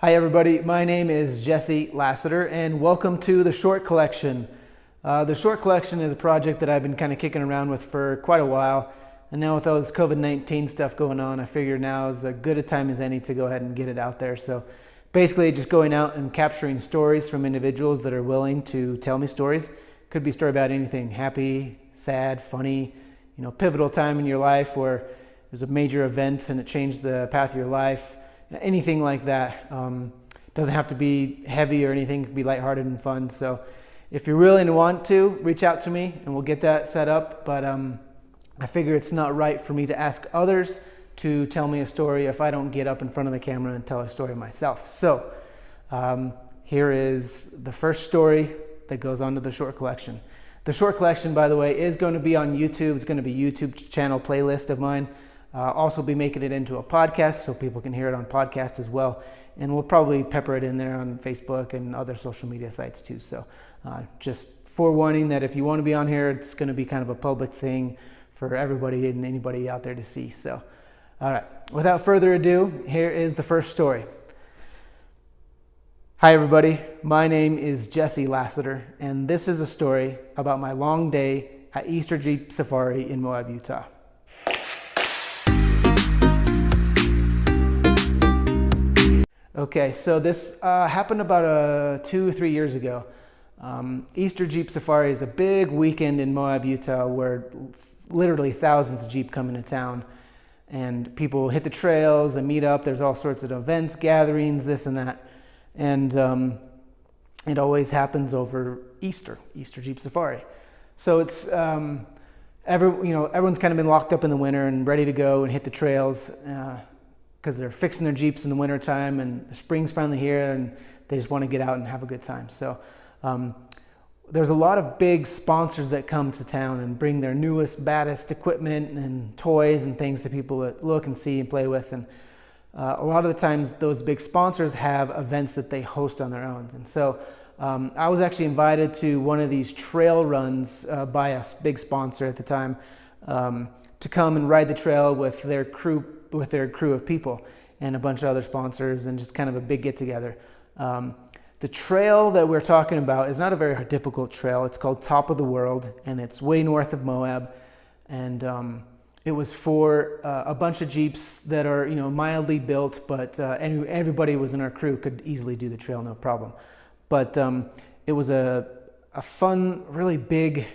Hi everybody, my name is Jesse Lassiter and welcome to The Short Collection. The Short Collection is a project that I've been kind of kicking around with for quite a while, and now with all this COVID-19 stuff going on, I figure now is as good a time as any to go ahead and get it out there. So basically just going out and capturing stories from individuals that are willing to tell me stories. Could be a story about anything, happy, sad, funny, pivotal time in your life where there's a major event and it changed the path of your life. Anything like that. Doesn't have to be heavy or anything. It can be lighthearted and fun. So if you're willing to want to, reach out to me and we'll get that set up. But I figure it's not right for me to ask others to tell me a story if I don't get up in front of the camera and tell a story myself. So here is the first story that goes onto the Short Collection. The Short Collection, by the way, is going to be on YouTube. It's going to be a YouTube channel playlist of mine. Also be making it into a podcast so people can hear it on podcast as well. And we'll probably pepper it in there on Facebook and other social media sites too. So just forewarning that if you want to be on here, it's going to be kind of a public thing for everybody and anybody out there to see. So, all right, without further ado, here is the first story. Hi everybody, my name is Jesse Lassiter, and this is a story about my long day at Easter Jeep Safari in Moab, Utah. Okay, so this happened about 2 or 3 years ago. Easter Jeep Safari is a big weekend in Moab, Utah, where literally thousands of Jeep come into town. And people hit the trails and meet up. There's all sorts of events, gatherings, this and that. And it always happens over Easter Jeep Safari. So it's, everyone's kind of been locked up in the winter and ready to go and hit the trails. Because they're fixing their Jeeps in the wintertime and the spring's finally here and they just want to get out and have a good time. So there's a lot of big sponsors that come to town and bring their newest, baddest equipment and toys and things to people that look and see and play with. And a lot of the times those big sponsors have events that they host on their own. And so I was actually invited to one of these trail runs by a big sponsor at the time to come and ride the trail with their crew of people and a bunch of other sponsors and just kind of a big get together. The trail that we're talking about is not a very difficult trail. It's called Top of the World and it's way north of Moab. And it was for a bunch of Jeeps that are mildly built, but everybody was in our crew could easily do the trail, no problem. But it was a fun, really big,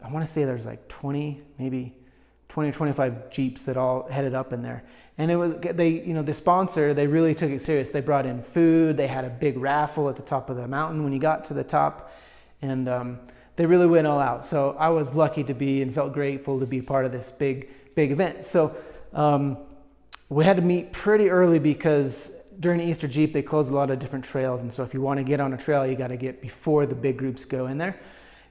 I want to say there's like 20 or 25 Jeeps that all headed up in there. And it was, the sponsor, they really took it serious. They brought in food. They had a big raffle at the top of the mountain when you got to the top. And they really went all out. So I was lucky to be and felt grateful to be part of this big event. So we had to meet pretty early because during Easter Jeep, they close a lot of different trails. And so if you want to get on a trail, you got to get before the big groups go in there.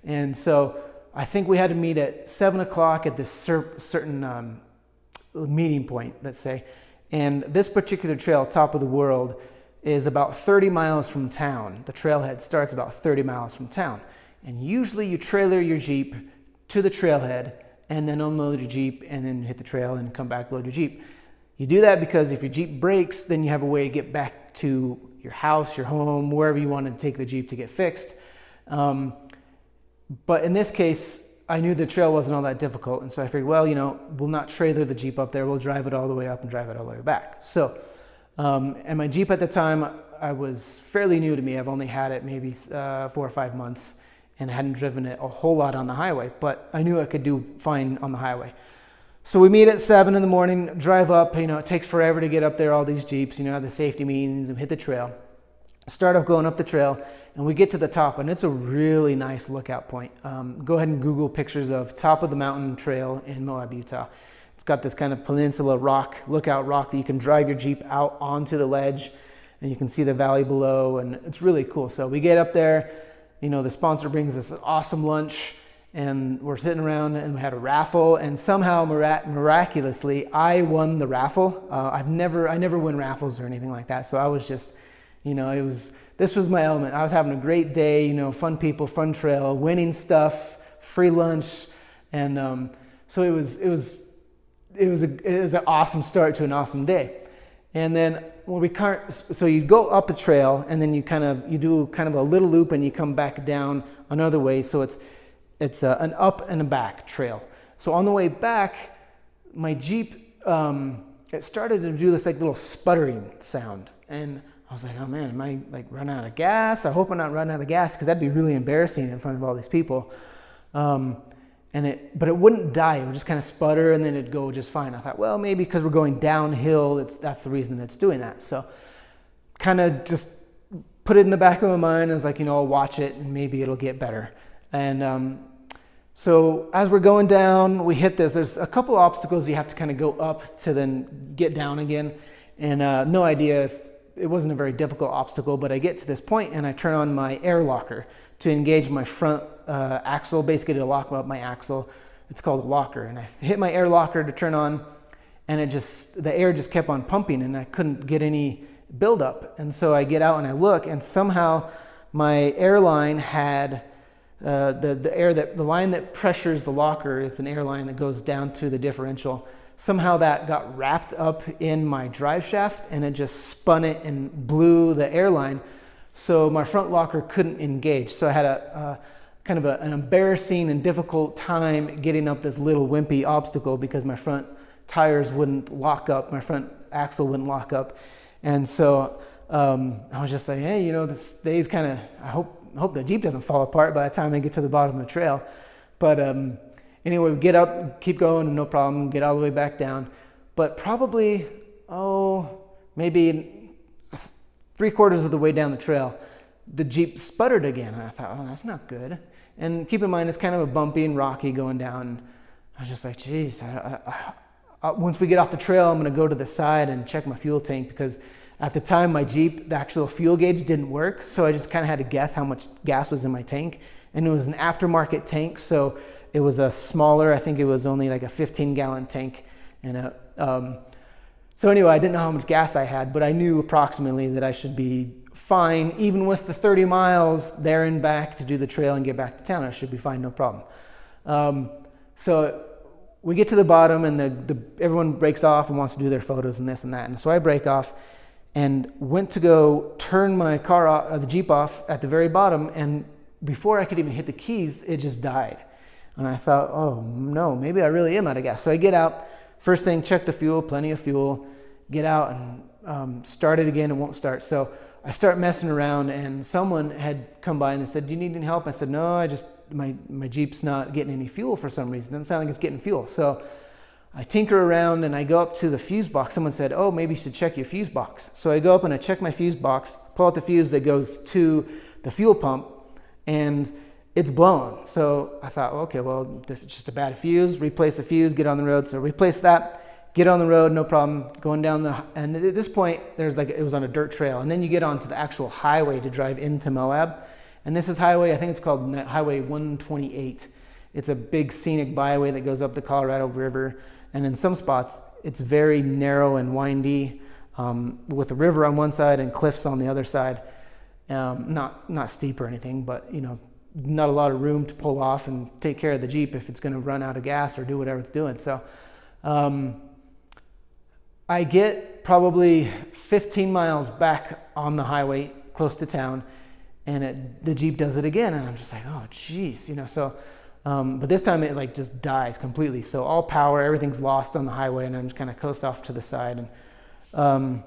And so I think we had to meet at 7 o'clock at this certain meeting point, let's say. And this particular trail, Top of the World, is about 30 miles from town. The trailhead starts about 30 miles from town. And usually you trailer your Jeep to the trailhead and then unload your Jeep and then hit the trail and come back, load your Jeep. You do that because if your Jeep breaks, then you have a way to get back to your house, your home, wherever you want to take the Jeep to get fixed. But in this case, I knew the trail wasn't all that difficult. And so I figured, well, we'll not trailer the Jeep up there. We'll drive it all the way up and drive it all the way back. So, and my Jeep at the time, I was fairly new to me. I've only had it maybe 4 or 5 months and I hadn't driven it a whole lot on the highway, but I knew I could do fine on the highway. So we meet at 7 in the morning, drive up, it takes forever to get up there, all these Jeeps, have the safety meetings and hit the trail. Start up going up the trail and we get to the top and it's a really nice lookout point. Go ahead and Google pictures of Top of the Mountain Trail in Moab, Utah. It's got this kind of peninsula lookout rock that you can drive your Jeep out onto the ledge and you can see the valley below and it's really cool. So we get up there, the sponsor brings us an awesome lunch and we're sitting around and we had a raffle and somehow miraculously I won the raffle. I never win raffles or anything like that. So I was just, this was my element. I was having a great day, fun people, fun trail, winning stuff, free lunch. And so it was an awesome start to an awesome day. And then when so you go up the trail, and then you do kind of a little loop, and you come back down another way. So it's an up and a back trail. So on the way back, my Jeep, it started to do this like little sputtering sound, and I was like, oh man, am I like running out of gas? I hope I'm not running out of gas, because that'd be really embarrassing in front of all these people. But it wouldn't die. It would just kind of sputter, and then it'd go just fine. I thought, well, maybe because we're going downhill, that's the reason it's doing that. So kind of just put it in the back of my mind. I was like, I'll watch it, and maybe it'll get better. And so as we're going down, we hit this. There's a couple of obstacles you have to kind of go up to then get down again. And no idea if it wasn't a very difficult obstacle, but I get to this point, and I turn on my air locker to engage my front axle, basically to lock up my axle. It's called a locker. And I hit my air locker to turn on, and the air just kept on pumping, and I couldn't get any buildup. And so I get out and I look, and somehow my airline had the line that pressures the locker. It's an air line that goes down to the differential. Somehow that got wrapped up in my drive shaft, and it just spun it and blew the airline. So my front locker couldn't engage. So I had an embarrassing and difficult time getting up this little wimpy obstacle, because my front tires wouldn't lock up, my front axle wouldn't lock up. And so I was just like, hey, this day's I hope the Jeep doesn't fall apart by the time I get to the bottom of the trail. But anyway, we get up, keep going, no problem, get all the way back down. But probably, maybe 3/4 of the way down the trail, the Jeep sputtered again. And I thought, oh, that's not good. And keep in mind, it's kind of a bumpy and rocky going down. I was just like, geez, once we get off the trail, I'm going to go to the side and check my fuel tank, because at the time, my Jeep, the actual fuel gauge didn't work. So I just kind of had to guess how much gas was in my tank. And it was an aftermarket tank, so it was a smaller, I think it was only like a 15-gallon tank. And so anyway, I didn't know how much gas I had, but I knew approximately that I should be fine, even with the 30 miles there and back to do the trail and get back to town. I should be fine, no problem. So we get to the bottom, and everyone breaks off and wants to do their photos and this and that. And so I break off and went to go turn my car off, the Jeep off at the very bottom, and before I could even hit the keys, it just died. And I thought, oh no, maybe I really am out of gas. So I get out, first thing, check the fuel, plenty of fuel, get out and start it again, it won't start. So I start messing around, and someone had come by and they said, do you need any help? I said, no, my Jeep's not getting any fuel for some reason. It doesn't sound like it's getting fuel. So I tinker around and I go up to the fuse box. Someone said, oh, maybe you should check your fuse box. So I go up and I check my fuse box, pull out the fuse that goes to the fuel pump, and it's blown. So I thought, okay, well, it's just a bad fuse, replace the fuse, get on the road. So replace that, get on the road, no problem, going down and at this point, it was on a dirt trail. And then you get onto the actual highway to drive into Moab. And this is I think it's called Highway 128. It's a big scenic byway that goes up the Colorado River. And in some spots, it's very narrow and windy, with a river on one side and cliffs on the other side. Not steep or anything, but not a lot of room to pull off and take care of the Jeep if it's going to run out of gas or do whatever it's doing. So I get probably 15 miles back on the highway close to town, and the Jeep does it again, and I'm just like, oh geez, so but this time it just dies completely. So all power, everything's lost on the highway, and I'm just kind of coast off to the side and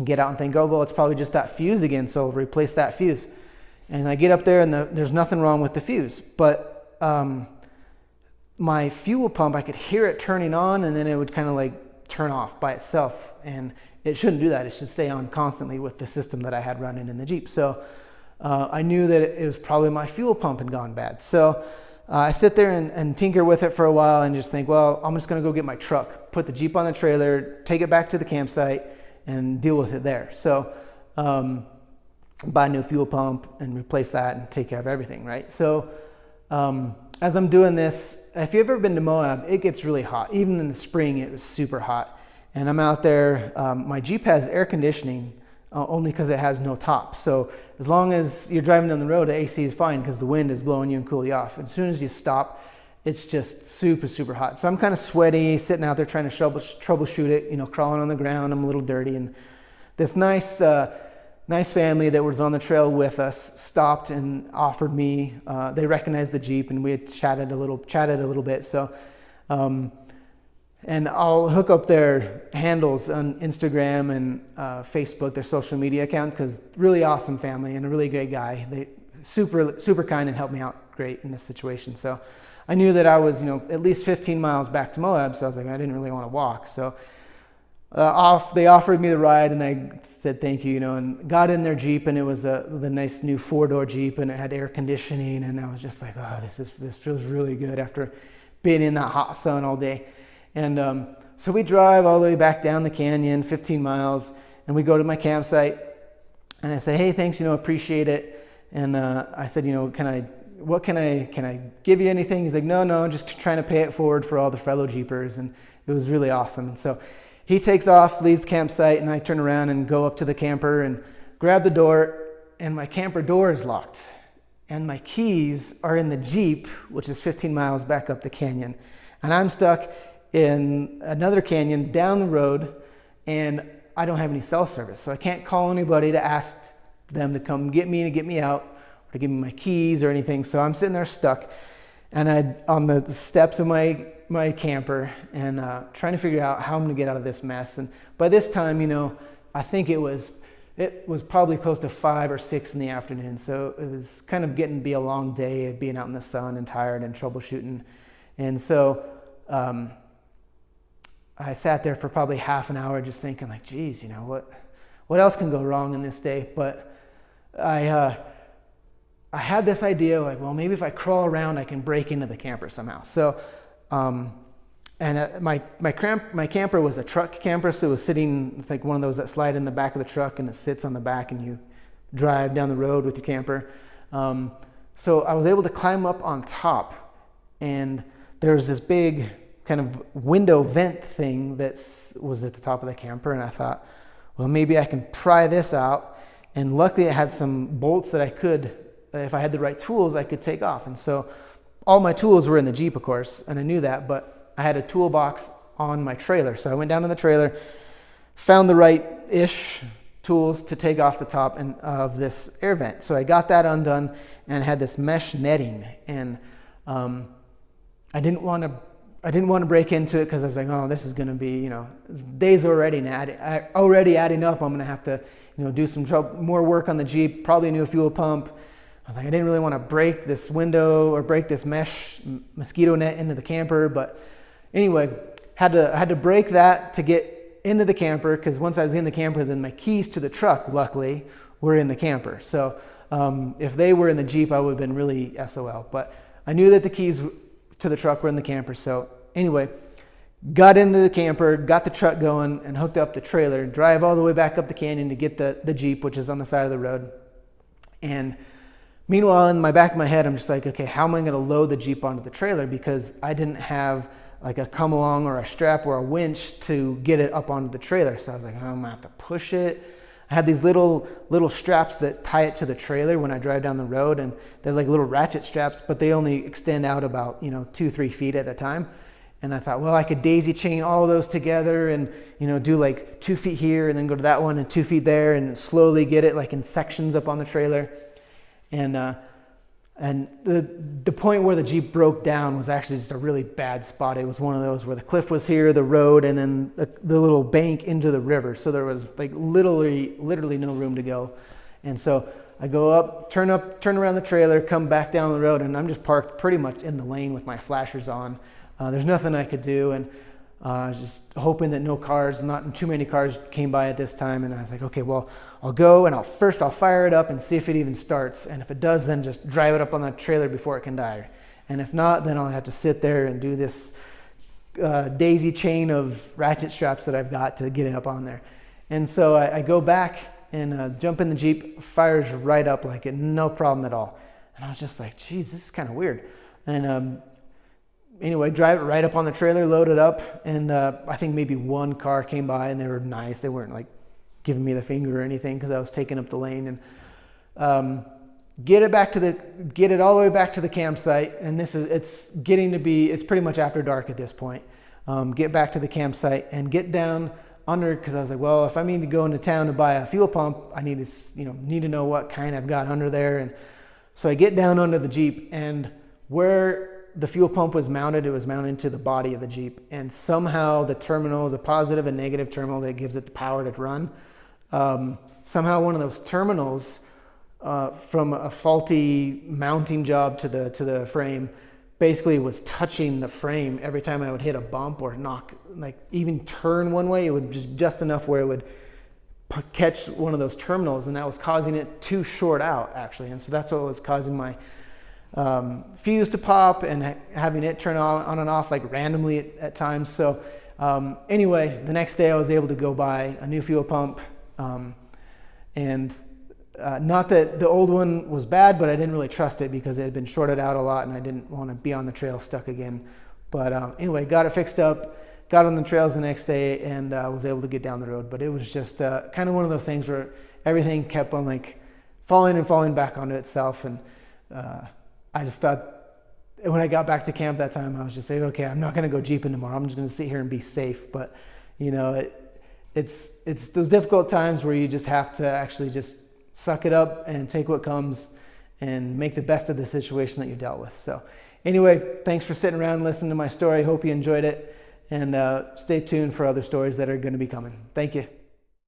get out and think, oh well, it's probably just that fuse again, so I'll replace that fuse. And I get up there, and there's nothing wrong with the fuse, but my fuel pump, I could hear it turning on, and then it would kind of turn off by itself, and it shouldn't do that. It should stay on constantly with the system that I had running in the Jeep. So I knew that it was probably my fuel pump had gone bad. So I sit there and tinker with it for a while and just think, well, I'm just going to go get my truck, put the Jeep on the trailer, take it back to the campsite, and deal with it there. So buy a new fuel pump and replace that and take care of everything, right? So as I'm doing this, if you've ever been to Moab, it gets really hot. Even in the spring, it was super hot. And I'm out there, my Jeep has air conditioning only because it has no top. So as long as you're driving down the road, the AC is fine because the wind is blowing you and cooling you off. As soon as you stop it's just super, super hot. So I'm kind of sweaty, sitting out there trying to troubleshoot it, crawling on the ground. I'm a little dirty. And this nice family that was on the trail with us stopped and offered me, they recognized the Jeep, and we had chatted a little bit. So, and I'll hook up their handles on Instagram and Facebook, their social media account, because really awesome family and a really great guy. They super, super kind and helped me out great in this situation. So I knew that I was, at least 15 miles back to Moab. So I was like, I didn't really want to walk. So they offered me the ride, and I said thank you, and got in their Jeep, and it was the nice new 4-door Jeep, and it had air conditioning, and I was just like, oh, this feels really good after being in that hot sun all day. And so we drive all the way back down the canyon, 15 miles, and we go to my campsite, and I say, hey, thanks, appreciate it. And I said, can I give you anything? He's like, no, I'm just trying to pay it forward for all the fellow Jeepers. And it was really awesome. And so he takes off, leaves the campsite, and I turn around and go up to the camper and grab the door, and my camper door is locked. And my keys are in the Jeep, which is 15 miles back up the canyon. And I'm stuck in another canyon down the road, and I don't have any cell service. So I can't call anybody to ask them to come get me out, or to give me my keys or anything. So I'm sitting there stuck, and on the steps of my camper, and trying to figure out how I'm gonna get out of this mess. And by this time, I think it was probably close to 5 or 6 in the afternoon. So it was kind of getting to be a long day of being out in the sun and tired and troubleshooting. And so I sat there for probably half an hour just thinking like, geez, what else can go wrong in this day? But I had this idea like, well, maybe if I crawl around, I can break into the camper somehow. So, my camper was a truck camper, so it was sitting, it's like one of those that slide in the back of the truck, and it sits on the back, and you drive down the road with your camper. So I was able to climb up on top, and there was this big kind of window vent thing that was at the top of the camper, and I thought, well, maybe I can pry this out. And luckily it had some bolts that I could, if I had the right tools, I could take off. And so all my tools were in the Jeep, of course, and I knew that, but I had a toolbox on my trailer. So I went down to the trailer, found the right-ish tools to take off the top of this air vent. So I got that undone and had this mesh netting. And I didn't want to break into it because I was like, oh, this is going to be, days already adding up. I'm going to have to, do some more work on the Jeep, probably a new fuel pump. I was like, I didn't really want to break this window or break this mesh mosquito net into the camper. But anyway, had to break that to get into the camper, because once I was in the camper, then my keys to the truck, luckily, were in the camper. So if they were in the Jeep, I would have been really SOL. But I knew that the keys to the truck were in the camper. So anyway, got into the camper, got the truck going, and hooked up the trailer, drive all the way back up the canyon to get the Jeep, which is on the side of the road. And meanwhile, in my back of my head, I'm just like, okay, how am I going to load the Jeep onto the trailer? Because I didn't have like a come along or a strap or a winch to get it up onto the trailer. So I was like, oh, I'm going to have to push it. I had these little straps that tie it to the trailer when I drive down the road, and they're like little ratchet straps, but they only extend out about 2-3 feet at a time. And I thought, well, I could daisy chain all those together and do like 2 feet here and then go to that one and 2 feet there, and slowly get it like in sections up on the trailer. And the point where the Jeep broke down was actually just a really bad spot. It was one of those where the cliff was here, the road, and then the little bank into the river. So there was like literally no room to go. And so I go up, turn around the trailer, come back down the road, and I'm just parked pretty much in the lane with my flashers on. There's nothing I could do, and just hoping that not too many cars came by at this time. And I was like, okay, well, I'll go and I'll fire it up and see if it even starts. And if it does, then just drive it up on the trailer before it can die. And if not, then I'll have to sit there and do this daisy chain of ratchet straps that I've got to get it up on there. And so I go back and jump in the Jeep, fires right up like it, no problem at all. And I was just like, geez, this is kind of weird. And anyway, drive it right up on the trailer, load it up, and I think maybe one car came by, and they were nice. They weren't like giving me the finger or anything because I was taking up the lane. And get it all the way back to the campsite. And it's pretty much after dark at this point. Get back to the campsite and get down under, because I was like, well, if I need to go into town to buy a fuel pump, I need to know what kind I've got under there. And so I get down under the Jeep, and where the fuel pump was mounted, it was mounted to the body of the Jeep. And somehow the terminal, the positive and negative terminal that gives it the power to run, somehow one of those terminals, from a faulty mounting job to the frame, basically was touching the frame every time I would hit a bump or even turn one way. It would just enough where it would catch one of those terminals, and that was causing it to short out, actually. And so that's what was causing my fuse to pop and having it turn on and off like randomly at times. So anyway, the next day I was able to go buy a new fuel pump, and not that the old one was bad, but I didn't really trust it because it had been shorted out a lot and I didn't want to be on the trail stuck again. But anyway, got it fixed up, got on the trails the next day, and was able to get down the road. But it was just kind of one of those things where everything kept on like falling and falling back onto itself. And I just thought, when I got back to camp that time, I was just saying, okay, I'm not going to go jeeping tomorrow. I'm just going to sit here and be safe. But it's those difficult times where you just have to actually just suck it up and take what comes and make the best of the situation that you dealt with. So anyway, thanks for sitting around and listening to my story. Hope you enjoyed it, and stay tuned for other stories that are going to be coming. Thank you.